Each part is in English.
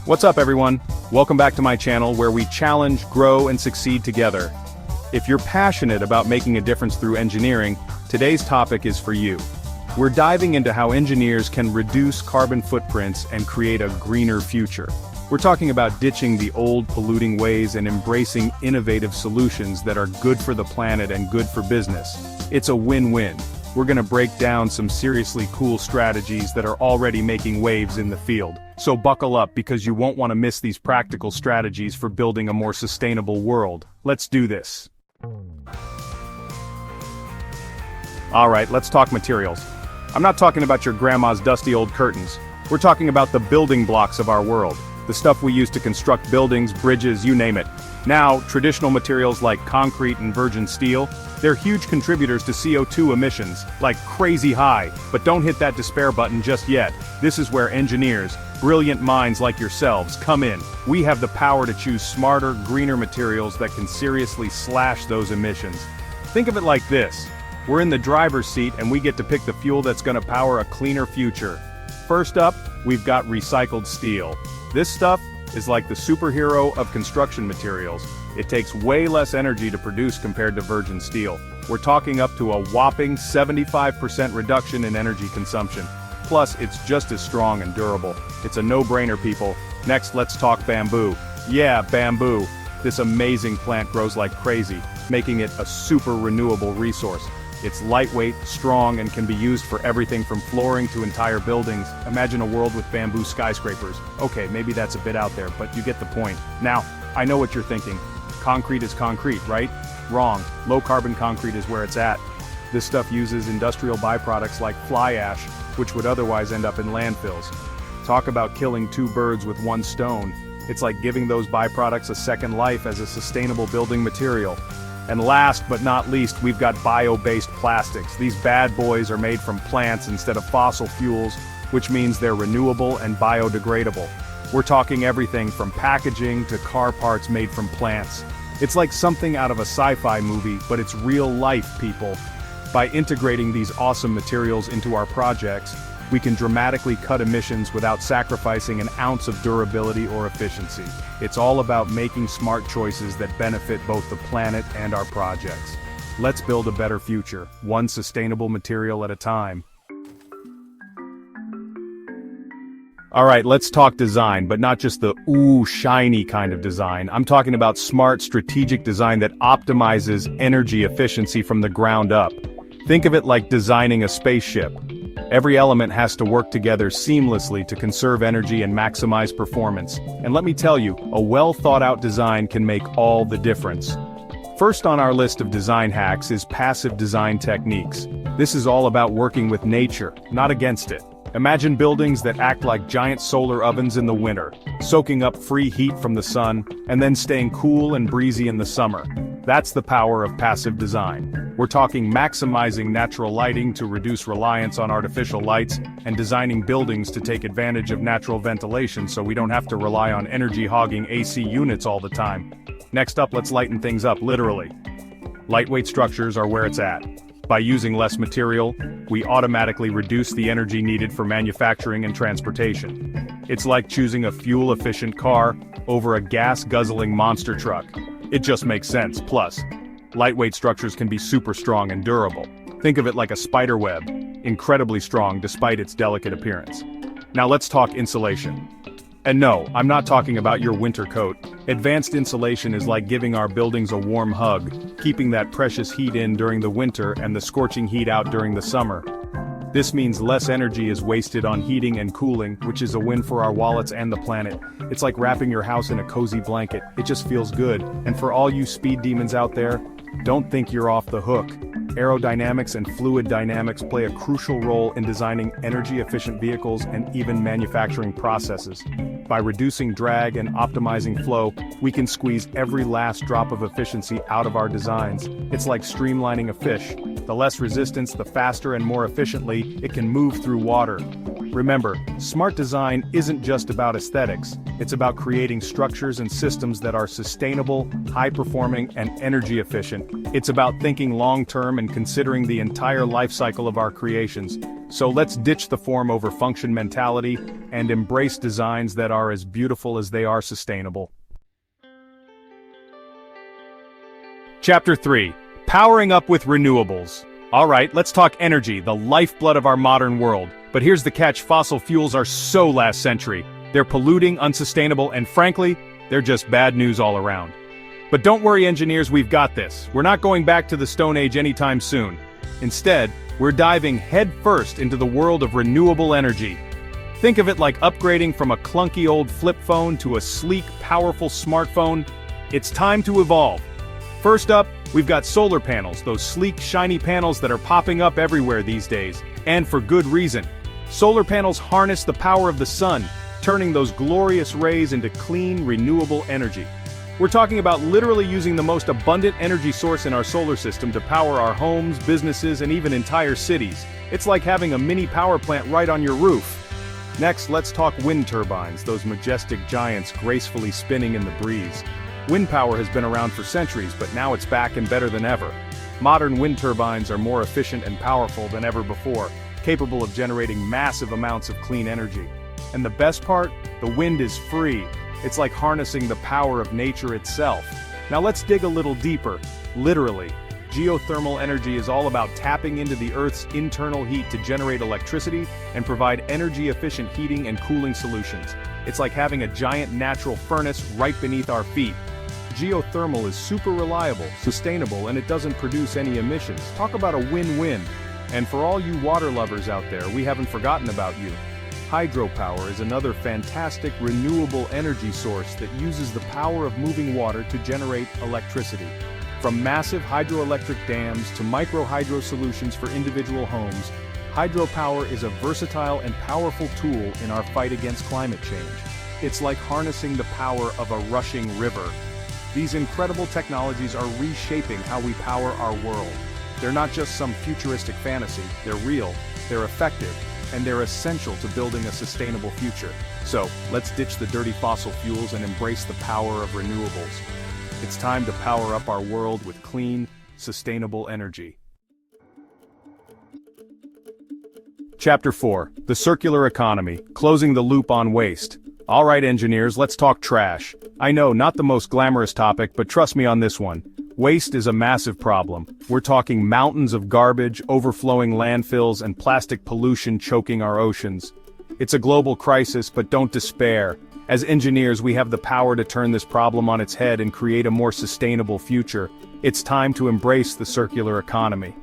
What's up everyone? Welcome back to my channel where we challenge, grow, and succeed together. If you're passionate about making a difference through engineering, today's topic is for you. We're diving into how engineers can reduce carbon footprints and create a greener future. We're talking about ditching the old polluting ways and embracing innovative solutions that are good for the planet and good for business. It's a win-win. We're gonna break down some seriously cool strategies that are already making waves in the field. So buckle up because you won't want to miss these practical strategies for building a more sustainable world. Let's do this. Alright, let's talk materials. I'm not talking about your grandma's dusty old curtains. We're talking about the building blocks of our world. The stuff we use to construct buildings, bridges, you name it. Now, traditional materials like concrete and virgin steel, they're huge contributors to CO2 emissions, like crazy high, but don't hit that despair button just yet. This is where engineers, brilliant minds like yourselves, come in. We have the power to choose smarter, greener materials that can seriously slash those emissions. Think of it like this. We're in the driver's seat and we get to pick the fuel that's gonna power a cleaner future. First up, we've got recycled steel. This stuff is like the superhero of construction materials. It takes way less energy to produce compared to virgin steel. We're talking up to a whopping 75% reduction in energy consumption. Plus, it's just as strong and durable. It's a no-brainer, people. Next, let's talk bamboo. Yeah, bamboo. This amazing plant grows like crazy, making it a super renewable resource. It's lightweight, strong, and can be used for everything from flooring to entire buildings. Imagine a world with bamboo skyscrapers. Okay, maybe that's a bit out there, but you get the point. Now, I know what you're thinking. Concrete is concrete, right? Wrong. Low-carbon concrete is where it's at. This stuff uses industrial byproducts like fly ash, which would otherwise end up in landfills. Talk about killing two birds with one stone. It's like giving those byproducts a second life as a sustainable building material. And last but not least, we've got bio-based plastics. These bad boys are made from plants instead of fossil fuels, which means they're renewable and biodegradable. We're talking everything from packaging to car parts made from plants. It's like something out of a sci-fi movie, but it's real life, people. By integrating these awesome materials into our projects, we can dramatically cut emissions without sacrificing an ounce of durability or efficiency. It's all about making smart choices that benefit both the planet and our projects. Let's build a better future, one sustainable material at a time. Alright, let's talk design, but not just the ooh, shiny kind of design. I'm talking about smart, strategic design that optimizes energy efficiency from the ground up. Think of it like designing a spaceship. Every element has to work together seamlessly to conserve energy and maximize performance. And let me tell you, a well-thought-out design can make all the difference. First on our list of design hacks is passive design techniques. This is all about working with nature, not against it. Imagine buildings that act like giant solar ovens in the winter, soaking up free heat from the sun, and then staying cool and breezy in the summer. That's the power of passive design. We're talking maximizing natural lighting to reduce reliance on artificial lights, and designing buildings to take advantage of natural ventilation so we don't have to rely on energy-hogging AC units all the time. Next up, let's lighten things up, literally. Lightweight structures are where it's at. By using less material, we automatically reduce the energy needed for manufacturing and transportation. It's like choosing a fuel-efficient car over a gas-guzzling monster truck. It just makes sense. Plus, lightweight structures can be super strong and durable. Think of it like a spider web, incredibly strong despite its delicate appearance. Now let's talk insulation. And no, I'm not talking about your winter coat. Advanced insulation is like giving our buildings a warm hug, keeping that precious heat in during the winter and the scorching heat out during the summer. This means less energy is wasted on heating and cooling, which is a win for our wallets and the planet. It's like wrapping your house in a cozy blanket. It just feels good. And for all you speed demons out there, don't think you're off the hook. Aerodynamics and fluid dynamics play a crucial role in designing energy-efficient vehicles and even manufacturing processes. By reducing drag and optimizing flow, we can squeeze every last drop of efficiency out of our designs. It's like streamlining a fish. The less resistance, the faster and more efficiently it can move through water. Remember, smart design isn't just about aesthetics, it's about creating structures and systems that are sustainable, high-performing, and energy efficient. It's about thinking long-term and considering the entire life cycle of our creations. So let's ditch the form over function mentality and embrace designs that are as beautiful as they are sustainable. Chapter 3. Powering up with renewables. Alright, let's talk energy, the lifeblood of our modern world. But here's the catch: fossil fuels are so last century. They're polluting, unsustainable, and frankly, they're just bad news all around. But don't worry, engineers, we've got this. We're not going back to the Stone Age anytime soon. Instead, we're diving headfirst into the world of renewable energy. Think of it like upgrading from a clunky old flip phone to a sleek, powerful smartphone. It's time to evolve. First up, we've got solar panels, those sleek, shiny panels that are popping up everywhere these days. And for good reason. Solar panels harness the power of the sun, turning those glorious rays into clean, renewable energy. We're talking about literally using the most abundant energy source in our solar system to power our homes, businesses, and even entire cities. It's like having a mini power plant right on your roof. Next, let's talk wind turbines, those majestic giants gracefully spinning in the breeze. Wind power has been around for centuries, but now it's back and better than ever. Modern wind turbines are more efficient and powerful than ever before, capable of generating massive amounts of clean energy. And the best part? The wind is free. It's like harnessing the power of nature itself. Now let's dig a little deeper. Literally, geothermal energy is all about tapping into the Earth's internal heat to generate electricity and provide energy-efficient heating and cooling solutions. It's like having a giant natural furnace right beneath our feet. Geothermal is super reliable, sustainable, and it doesn't produce any emissions. Talk about a win-win. And for all you water lovers out there, we haven't forgotten about you. Hydropower is another fantastic renewable energy source that uses the power of moving water to generate electricity. From massive hydroelectric dams to micro-hydro solutions for individual homes, hydropower is a versatile and powerful tool in our fight against climate change. It's like harnessing the power of a rushing river. These incredible technologies are reshaping how we power our world. They're not just some futuristic fantasy, they're real, they're effective, and they're essential to building a sustainable future. So, let's ditch the dirty fossil fuels and embrace the power of renewables. It's time to power up our world with clean, sustainable energy. Chapter 4. The Circular Economy, Closing the Loop on Waste. Alright engineers, let's talk trash. I know, not the most glamorous topic, but trust me on this one. Waste is a massive problem. We're talking mountains of garbage, overflowing landfills, and plastic pollution choking our oceans. It's a global crisis, but don't despair. As engineers, we have the power to turn this problem on its head and create a more sustainable future. It's time to embrace the circular economy.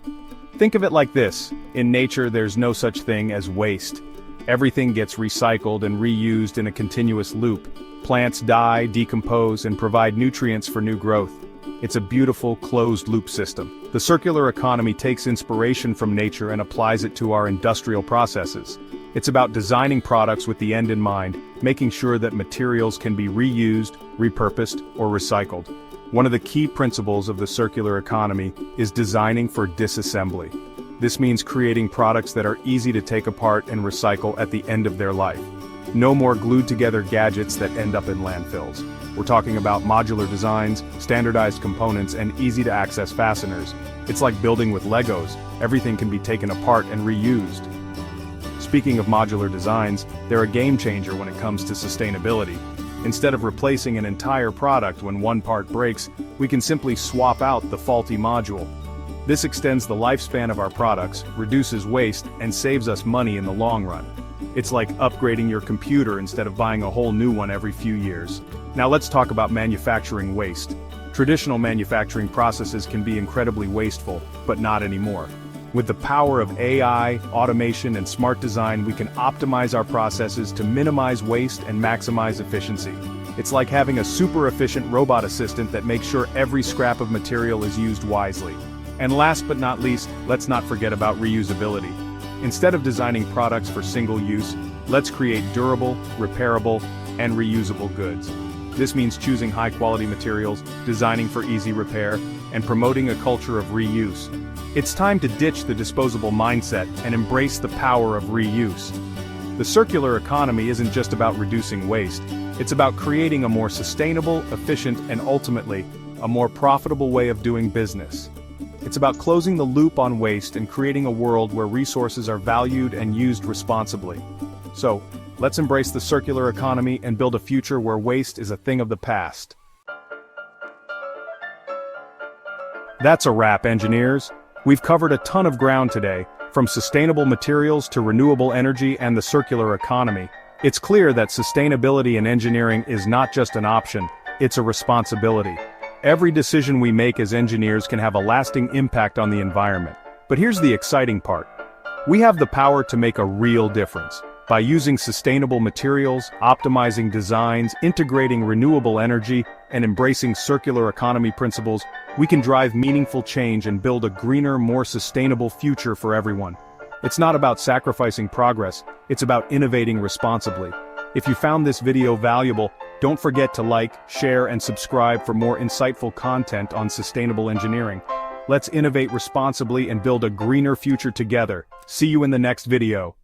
Think of it like this. In nature, there's no such thing as waste. Everything gets recycled and reused in a continuous loop. Plants die, decompose, and provide nutrients for new growth. It's a beautiful, closed-loop system. The circular economy takes inspiration from nature and applies it to our industrial processes. It's about designing products with the end in mind, making sure that materials can be reused, repurposed, or recycled. One of the key principles of the circular economy is designing for disassembly. This means creating products that are easy to take apart and recycle at the end of their life. No more glued-together gadgets that end up in landfills. We're talking about modular designs, standardized components, and easy-to-access fasteners. It's like building with Legos. Everything can be taken apart and reused. Speaking of modular designs, they're a game-changer when it comes to sustainability. Instead of replacing an entire product when one part breaks, we can simply swap out the faulty module. This extends the lifespan of our products, reduces waste, and saves us money in the long run. It's like upgrading your computer instead of buying a whole new one every few years. Now let's talk about manufacturing waste. Traditional manufacturing processes can be incredibly wasteful, but not anymore. With the power of AI, automation, and smart design, we can optimize our processes to minimize waste and maximize efficiency. It's like having a super efficient robot assistant that makes sure every scrap of material is used wisely. And last but not least, let's not forget about reusability. Instead of designing products for single use, let's create durable, repairable, and reusable goods. This means choosing high-quality materials, designing for easy repair, and promoting a culture of reuse. It's time to ditch the disposable mindset and embrace the power of reuse. The circular economy isn't just about reducing waste, it's about creating a more sustainable, efficient, and ultimately, a more profitable way of doing business. It's about closing the loop on waste and creating a world where resources are valued and used responsibly. So, let's embrace the circular economy and build a future where waste is a thing of the past. That's a wrap, engineers. We've covered a ton of ground today, from sustainable materials to renewable energy and the circular economy. It's clear that sustainability in engineering is not just an option, it's a responsibility. Every decision we make as engineers can have a lasting impact on the environment. But here's the exciting part. We have the power to make a real difference. By using sustainable materials, optimizing designs, integrating renewable energy, and embracing circular economy principles, we can drive meaningful change and build a greener, more sustainable future for everyone. It's not about sacrificing progress, it's about innovating responsibly. If you found this video valuable, don't forget to like, share, and subscribe for more insightful content on sustainable engineering. Let's innovate responsibly and build a greener future together. See you in the next video.